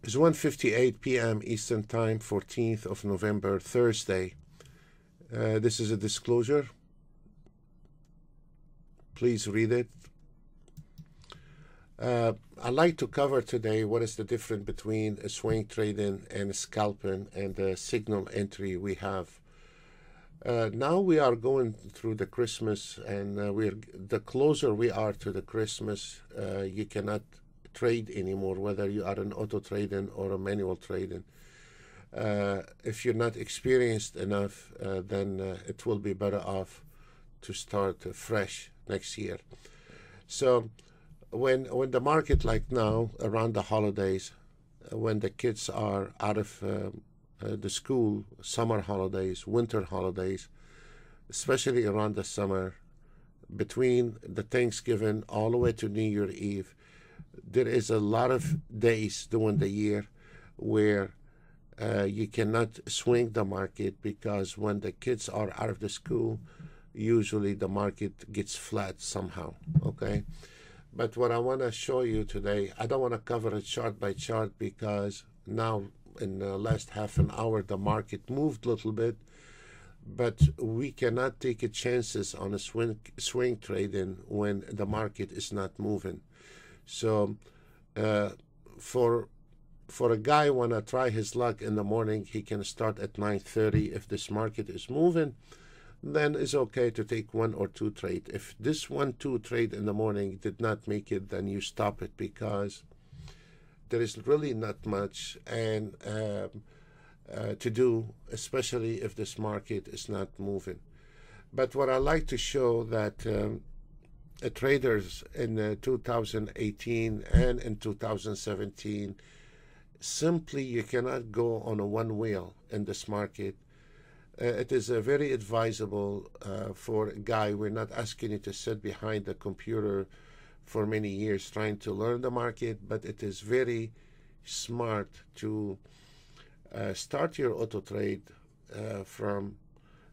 It's 1:58 p.m. Eastern Time, 14th of November, Thursday. This is a disclosure. Please read it. I'd like to cover today what is the difference between a swing trading and a scalping and the signal entry we have. Now we are going through the Christmas, and the closer we are to the Christmas, you cannot trade anymore, whether you are an auto trading or a manual trading. If you're not experienced enough, then it will be better off to start fresh next year. So when the market, like now around the holidays, when the kids are out of the school, summer holidays, winter holidays, especially around the summer, between the Thanksgiving all the way to New Year Eve, there is a lot of days during the year where you cannot swing the market, because when the kids are out of the school, usually the market gets flat somehow, okay? But what I want to show you today, I don't want to cover it chart by chart, because now in the last half an hour the market moved a little bit, but we cannot take chances on a swing trading when the market is not moving. So for a guy wanna try his luck in the morning, he can start at 9:30. If this market is moving, then it's okay to take one or two trade. If this 1-2 trade in the morning did not make it, then you stop it, because there is really not much and to do, especially if this market is not moving. But what I like to show that traders in 2018 and in 2017, simply you cannot go on a one wheel in this market. It is very advisable for a guy. We're not asking you to sit behind the computer for many years trying to learn the market, but it is very smart to start your auto trade from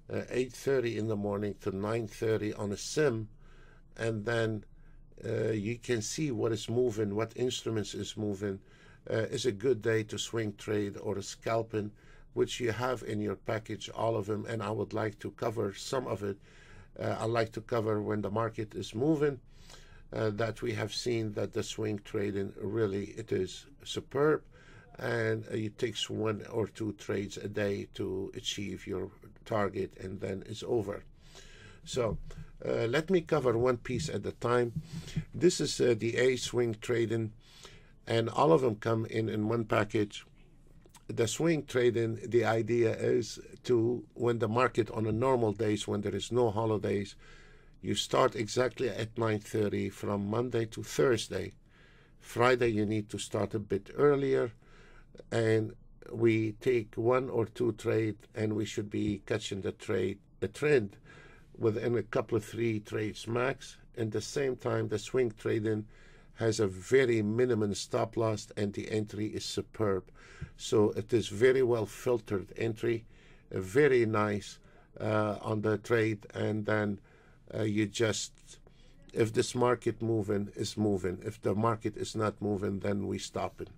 8:30 in the morning to 9:30 on a sim, and then you can see what is moving, what instruments is moving. Is a good day to swing trade or a scalping, which you have in your package, all of them, and I would like to cover some of it. I like to cover when the market is moving, that we have seen that the swing trading really, it is superb, and it takes one or two trades a day to achieve your target, and then it's over. So let me cover one piece at a time. This is the A swing trading, and all of them come in one package. The swing trading, the idea is to, when the market on a normal days, when there is no holidays, you start exactly at 9:30 from Monday to Thursday. Friday you need to start a bit earlier, and we take one or two trade, and we should be catching the trend within a couple of 3 trades max. At the same time, the swing trading has a very minimum stop loss, and the entry is superb. So it is very well filtered entry, very nice on the trade, and then you just, if this market moving is moving, if the market is not moving, then we stop it.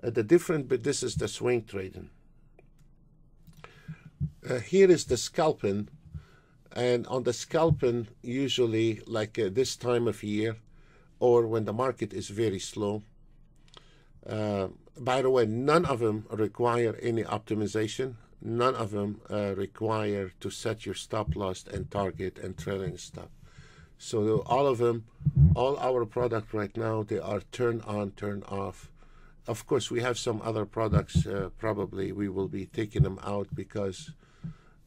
The different, but this is the swing trading. Here is the scalping, and on the scalping, usually like this time of year, or when the market is very slow. By the way, none of them require any optimization. None of them require to set your stop loss and target and trailing stop. So all of them, all our product right now, they are turn on, turn off. Of course, we have some other products, probably we will be taking them out, because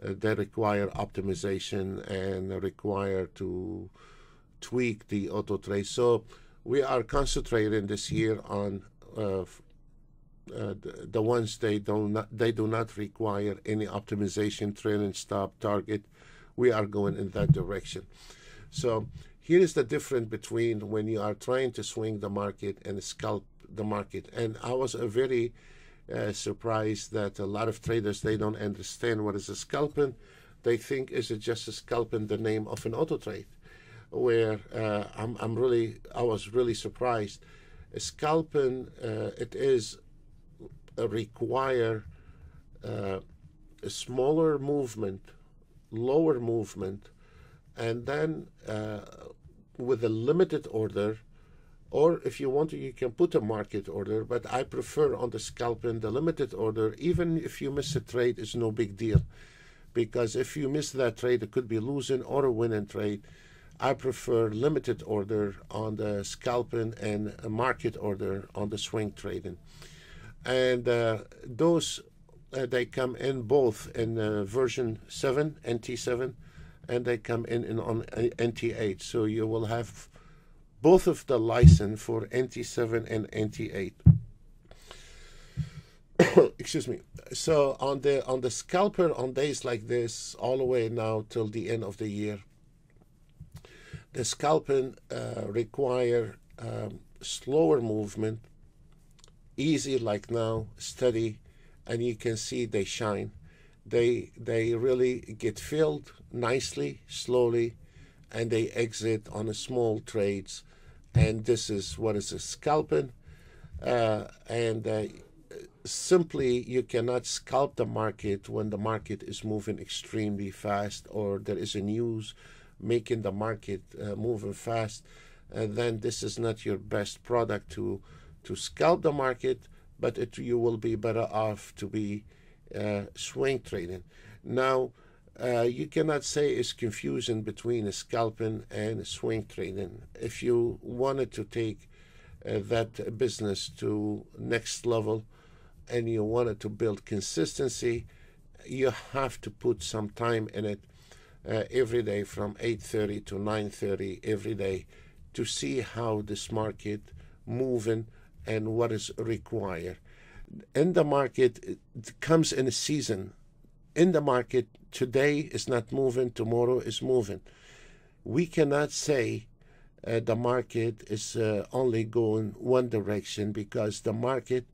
they require optimization and require to tweak the auto trade. So we are concentrating this year on the ones they do not require any optimization, trailing stop, target. We are going in that direction. So here is the difference between when you are trying to swing the market and scalp the market. And I was very surprised that a lot of traders, they don't understand what is a scalping. They think is it just a scalping the name of an auto trade, where I was really surprised. Scalping, it is require a smaller movement, lower movement, and then with a limited order, or if you want to, you can put a market order, but I prefer on the scalping the limited order. Even if you miss a trade, it's no big deal, because if you miss that trade, it could be losing or a winning trade. I prefer limited order on the scalping and a market order on the swing trading. And those, they come in both in version 7, NT7, and they come in on NT8. So you will have both of the license for NT7 and NT8. Excuse me. So on the scalper, on days like this, all the way now till the end of the year, the scalping require slower movement, easy like now, steady, and you can see they shine. They really get filled nicely, slowly, and they exit on a small trades. And this is what is a scalping. Simply, you cannot scalp the market when the market is moving extremely fast, or there is a news making the market moving fast. Then this is not your best product to scalp the market, but you will be better off to be swing trading. Now, you cannot say it's confusing between a scalping and a swing trading. If you wanted to take that business to next level and you wanted to build consistency, you have to put some time in it every day from 8:30 to 9:30 every day to see how this market moving and what is required. In the market, it comes in a season. In the market, today is not moving, tomorrow is moving. We cannot say the market is only going one direction, because the market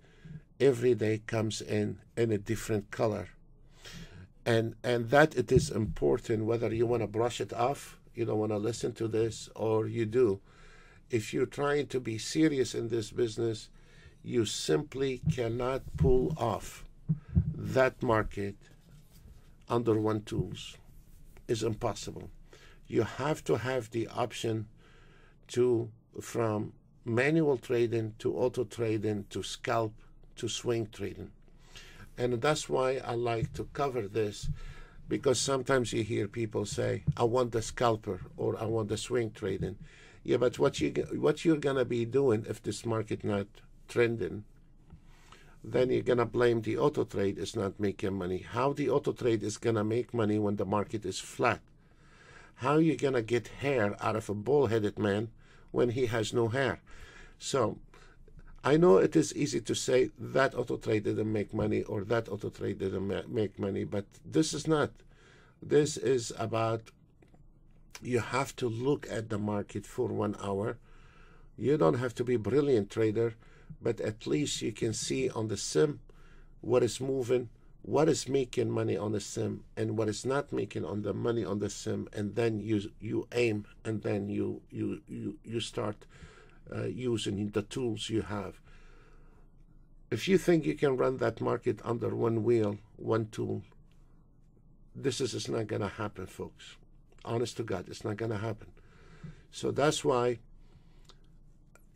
every day comes in a different color. And that it is important, whether you want to brush it off, you don't want to listen to this, or you do. If you're trying to be serious in this business, you simply cannot pull off that market under one tools. It's impossible. You have to have the option to, from manual trading to auto trading to scalp to swing trading. And that's why I like to cover this, because sometimes you hear people say, I want the scalper or I want the swing trading. Yeah, but what you're gonna be doing if this market not trending, then you're gonna blame the auto trade is not making money. How the auto trade is gonna make money when the market is flat? How you gonna get hair out of a bull-headed man when he has no hair? So I know it is easy to say that auto trade didn't make money or that auto trade didn't make money, but this is not. This is about, you have to look at the market for 1 hour. You don't have to be a brilliant trader, but at least you can see on the sim what is moving, what is making money on the sim, and what is not making on the money on the sim, and then you aim, and then you start using the tools you have. If you think you can run that market under one wheel, one tool, this is not going to happen, folks. Honest to God, it's not going to happen. So that's why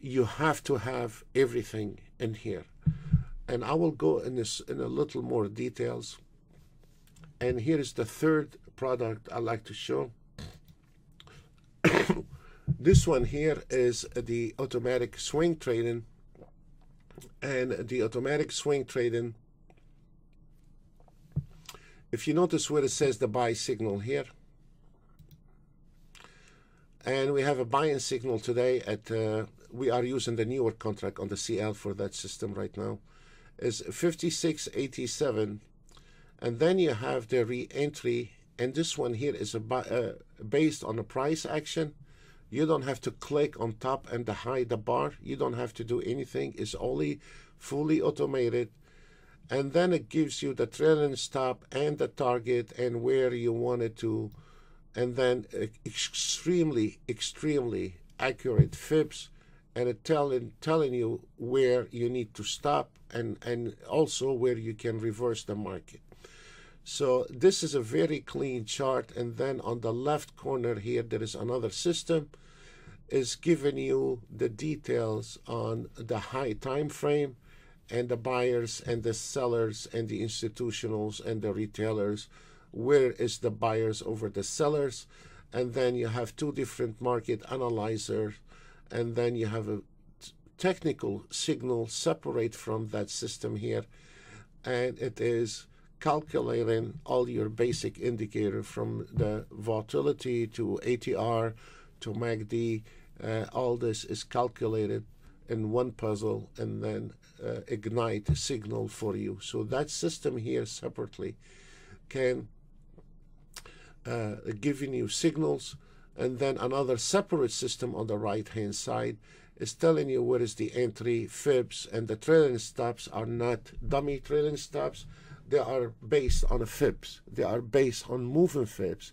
you have to have everything in here. And I will go in this in a little more details. And here is the third product I like to show. This one here is the automatic swing trading. And the automatic swing trading, if you notice where it says the buy signal here, and we have a buying signal today at, we are using the newer contract on the CL for that system right now, is 56.87, and then you have the re-entry, and this one here is based on a price action. You don't have to click on top and hide the bar. You don't have to do anything. It's only fully automated. And then it gives you the trailing stop and the target and where you want it to. And then extremely, extremely accurate fibs and it telling you where you need to stop, and also where you can reverse the market. So this is a very clean chart. And then on the left corner here, there is another system, is giving you the details on the high time frame, and the buyers and the sellers and the institutionals and the retailers. Where is the buyers over the sellers? And then you have two different market analyzers, and then you have a technical signal separate from that system here, and it is calculating all your basic indicator from the volatility to ATR to MACD. All this is calculated in one puzzle, and then ignite a signal for you. So that system here separately can giving you signals, and then another separate system on the right hand side is telling you where is the entry, fibs, and the trailing stops are not dummy trailing stops. They are based on a fibs. They are based on moving fibs.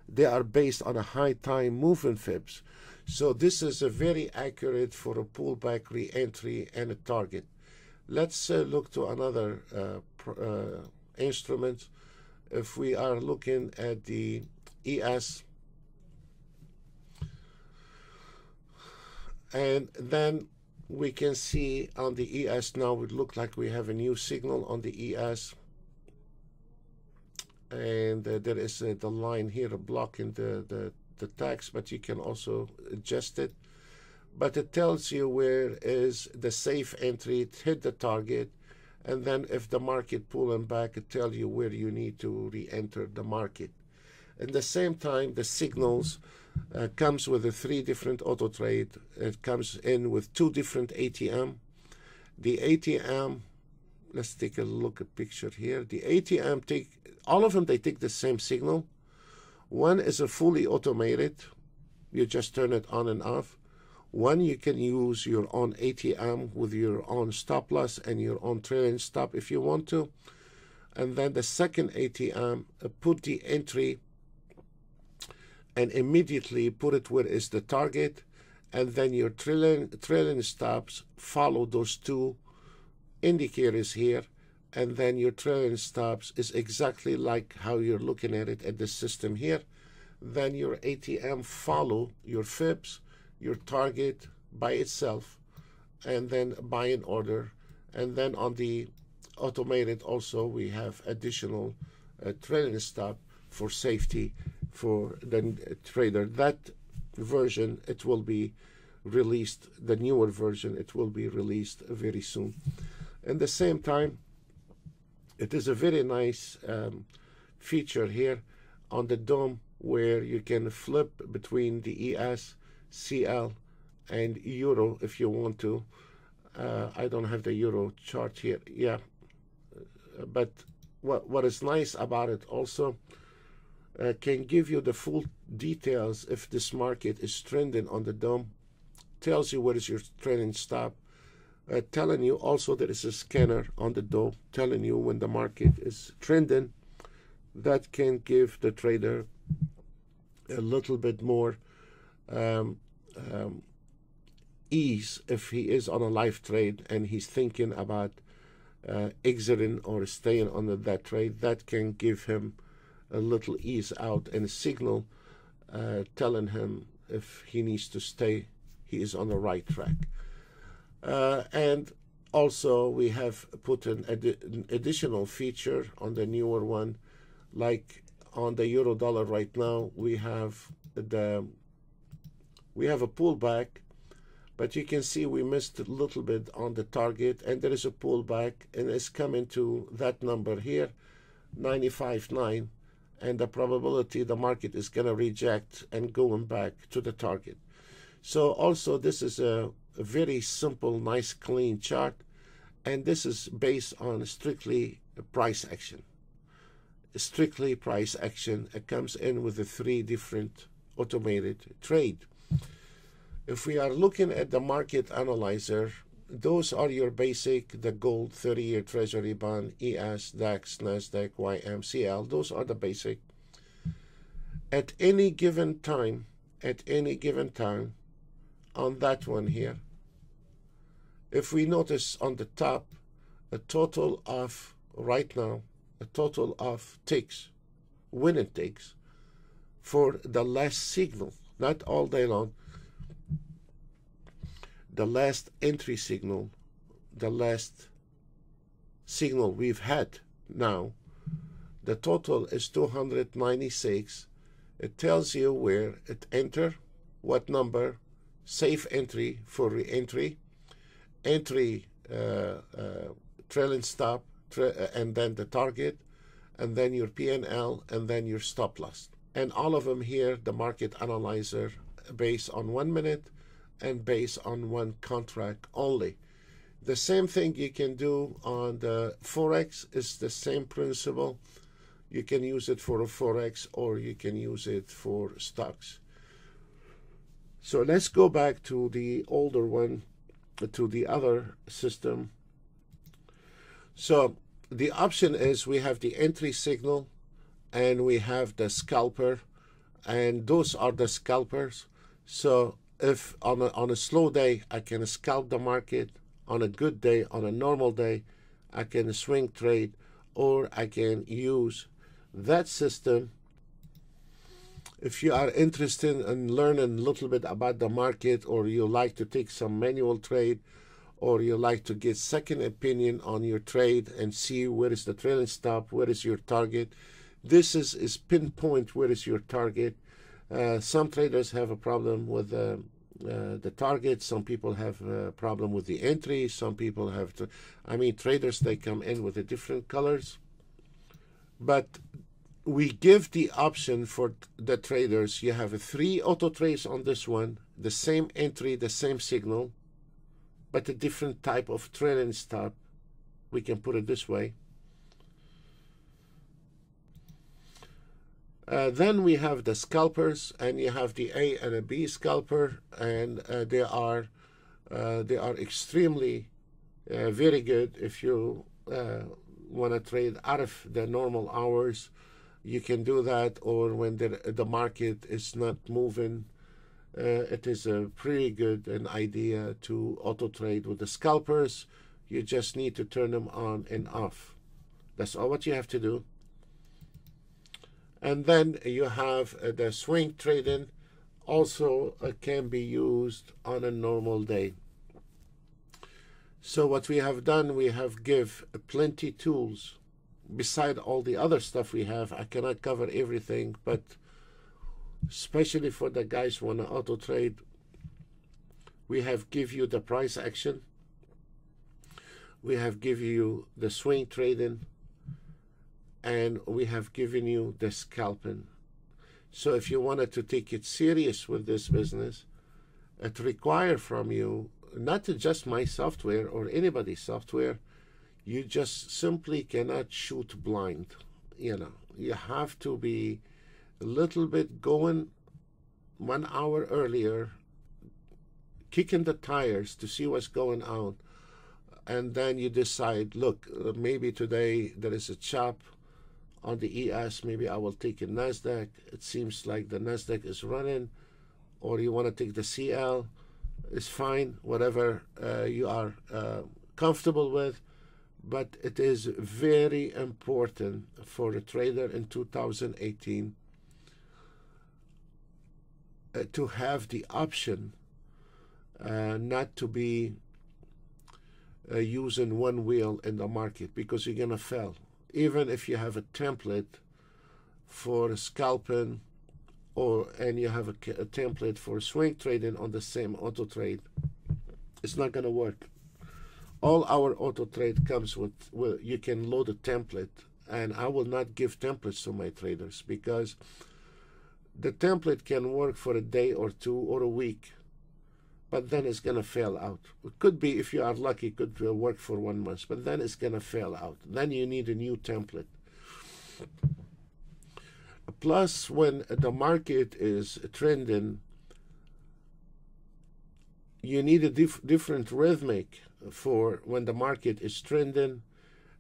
They are based on a high time moving fibs. So this is a very accurate for a pullback, re-entry, and a target. Let's look to another instrument. If we are looking at the ES, and then we can see on the ES now it looks like we have a new signal on the ES, and there is the line here blocking the text, but you can also adjust it. But it tells you where is the safe entry, hit the target, and then if the market pulling back, it tells you where you need to re-enter the market. At the same time, the signals comes with the 3 different auto trade. It comes in with 2 different ATM. The ATM, let's take a look at picture here. The ATM all of them, they take the same signal. One is a fully automated. You just turn it on and off. One, you can use your own ATM with your own stop loss and your own trailing stop if you want to. And then the second ATM, put the entry and immediately put it where is the target, and then your trailing stops follow those 2 indicators here, and then your trailing stops is exactly like how you're looking at it at the system here. Then your ATM follow your fibs, your target by itself, and then buying order. And then on the automated also we have additional trailing stop for safety for the trader. That version, it will be released, the newer version, it will be released very soon. At the same time, it is a very nice feature here on the DOM, where you can flip between the ES, CL, and Euro if you want to. I don't have the Euro chart here. Yeah, but what is nice about it also, can give you the full details if this market is trending on the DOM, tells you what is your trending stop, telling you also there is a scanner on the DOM telling you when the market is trending. That can give the trader a little bit more ease if he is on a live trade and he's thinking about exiting or staying on that trade. That can give him a little ease out and a signal telling him if he needs to stay, he is on the right track. And also we have put an additional feature on the newer one, like on the euro dollar right now we have a pullback, but you can see we missed a little bit on the target, and there is a pullback, and it's coming to that number here, 95.9, and the probability the market is going to reject and going back to the target. So also this is a very simple, nice, clean chart, and this is based on strictly price action. Strictly price action. It comes in with the 3 different automated trade. If we are looking at the market analyzer, those are your basic, the gold, 30-year treasury bond, ES, DAX, NASDAQ, YM, CL. Those are the basic. At any given time, on that one here, if we notice on the top, a total of, right now, a total of ticks, winning ticks, for the last signal, not all day long, the last entry signal, the last signal we've had now, the total is 296. It tells you where it entered, what number, safe entry for re-entry, entry trailing stop, and then the target, and then your PNL, and then your stop loss. And all of them here, the market analyzer, based on 1 minute and based on one contract only. The same thing you can do on the Forex is the same principle. You can use it for a Forex or you can use it for stocks. So let's go back to the older one, to the other system. So the option is we have the entry signal and we have the scalper, and those are the scalpers. So if on a slow day I can scalp the market, on a good day, on a normal day, I can swing trade, or I can use that system. If you are interested in learning a little bit about the market, or you like to take some manual trade, or you like to get second opinion on your trade and see where is the trailing stop, where is your target, this is pinpoint where is your target. Some traders have a problem with the target. Some people have a problem with the entry. Some people have to, traders, they come in with the different colors. But we give the option for the traders. You have 3 auto trades on this one, the same entry, the same signal, but a different type of trailing stop. We can put it this way. Then we have the scalpers, and you have the A and a B scalper, and they are extremely very good if you want to trade out of the normal hours. You can do that, or when the market is not moving. It is a pretty good an idea to auto trade with the scalpers. You just need to turn them on and off. That's all what you have to do. And then you have the swing trading, also can be used on a normal day. So what we have done, we have give plenty tools. Beside all the other stuff we have, I cannot cover everything, but especially for the guys who want to auto trade, we have give you the price action. We have give you the swing trading, and we have given you the scalping. So if you wanted to take it serious with this business, it requires from you not just my software or anybody's software. You just simply cannot shoot blind. You have to be a little bit going 1 hour earlier, kicking the tires to see what's going on, and then you decide, look, maybe today there is a chop on the ES, maybe I will take a NASDAQ. It seems like the NASDAQ is running, or you want to take the CL, it's fine, whatever you are comfortable with. But it is very important for a trader in 2018 to have the option not to be using one wheel in the market, because you're going to fail. Even if you have a template for scalping, and you have a template for swing trading on the same auto trade, it's not going to work. All our auto trade comes with you can load a template, and I will not give templates to my traders, because the template can work for a day or 2 or a week, but then it's going to fail out. It could be, if you are lucky, it could work for 1 month, but then it's going to fail out. Then you need a new template. Plus, when the market is trending, you need a different rhythmic for when the market is trending,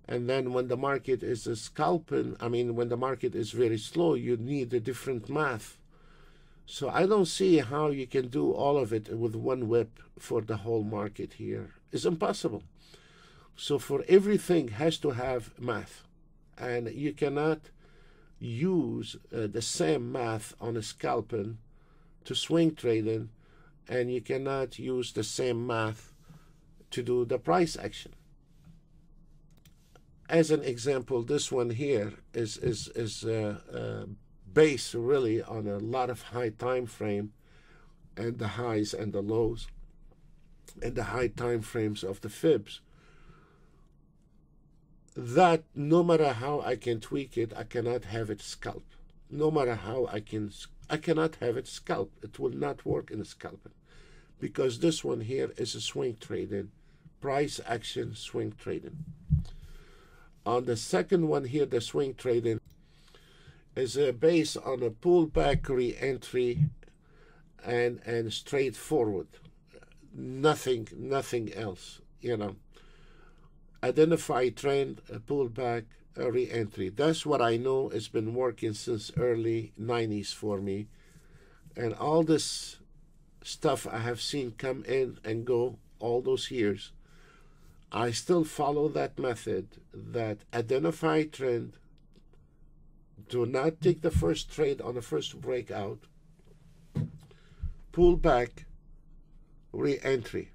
and then when the market is scalping, when the market is very slow, you need a different math. So I don't see how you can do all of it with one whip for the whole market here. It's impossible. So for everything has to have math, and you cannot use the same math on a scalping to swing trading, and you cannot use the same math to do the price action. As an example, this one here is based really on a lot of high time frame and the highs and the lows and the high time frames of the fibs. That no matter how I can tweak it, I cannot have it scalp. No matter how I cannot have it scalp. It will not work in a scalping, because this one here is a swing trading, price action swing trading. On the second one here, the swing trading is based on a pullback, re-entry, and straightforward. Nothing else. Identify trend, a pullback, a re-entry. That's what I know has been working since early 90s for me. And all this stuff I have seen come in and go all those years, I still follow that method, that identify trend, do not take the first trade on the first breakout, pull back, re-entry.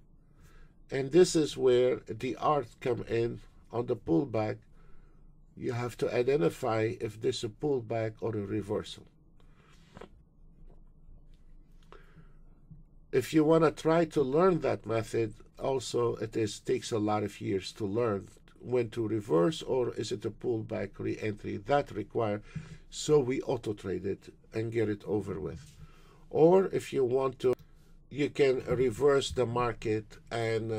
And this is where the art come in. On the pullback, you have to identify if there's a pullback or a reversal. If you want to try to learn that method, also takes a lot of years to learn when to reverse, or is it a pullback, re-entry. That require, so we auto trade it and get it over with. Or if you want to, you can reverse the market, and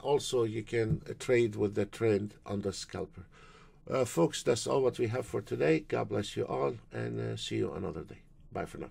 also you can trade with the trend on the scalper. Folks, that's all what we have for today. God bless you all, and see you another day. Bye for now.